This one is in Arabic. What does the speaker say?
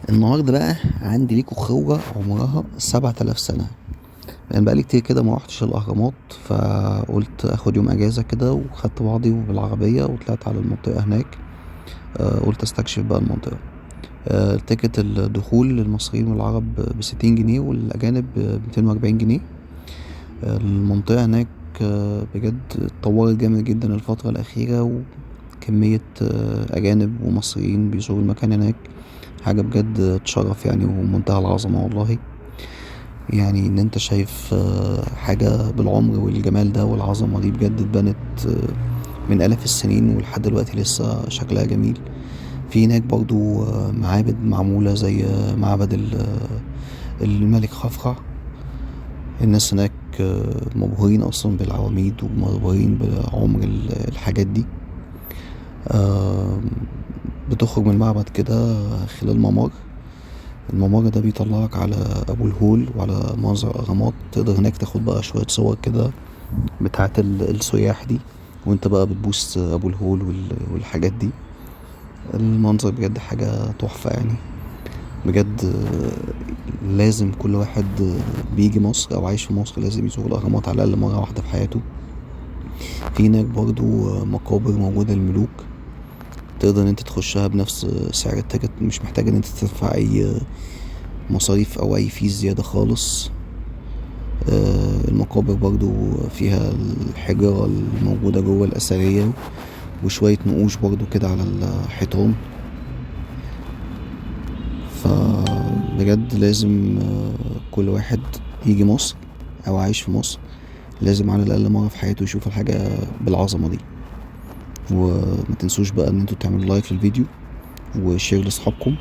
النهارده بقى عندي ليكوا خروجة عمرها 7000 سنة. يعني بقالي كتير كده ما روحتش الأهرامات، فقلت اخد يوم اجازة كده وخدت بعضي بالعربية وطلعت على المنطقة هناك. قلت استكشف بقى المنطقة. تيكت الدخول للمصريين والعرب ب60 جنيه والأجانب ب240 جنيه. المنطقة هناك بجد اتطورت جامد جدا الفترة الأخيرة، وكمية أجانب ومصريين بيزوروا المكان هناك. حاجة بجد تشرف يعني، ومنتهى العظمة والله. يعني ان انت شايف حاجة بالعمر والجمال ده والعظمة دي بجد اتبنت من آلاف السنين ولحد دلوقتي لسه شكلها جميل. في هناك برضو معابد معمولة زي معبد الملك خفرع. الناس هناك مبهورين اصلا بالعواميد ومبهورين بعمر الحاجات دي. بتخرج من المعبد كده خلال الممر ده بيطلعك على ابو الهول وعلى منظر الاهرامات. تقدر هناك تاخد بقى شوية صور كده بتاعة السياح دي، وانت بقى بتبوس ابو الهول والحاجات دي. المنظر بجد حاجة تحفة يعني. بجد لازم كل واحد بيجي مصر او عايش في مصر لازم يزور الاهرامات على الاقل مرة واحدة في حياته. في هناك برضو مقابر موجودة للملوك، تقدر ان انت تخشها بنفس سعر التيكت، مش محتاج ان انت تدفع اي مصاريف او اي فيز زيادة خالص. المقابر برضو فيها الحجارة الموجودة جوه الأثرية، وشوية نقوش برضو كده على الحيطان. فبجد لازم كل واحد يجي مصر أو عايش في مصر لازم على الأقل مرة في حياته يشوف الحاجة بالعظمة دي. وما تنسوش بقى ان انتوا تعملوا لايك للفيديو وشير لاصحابكم،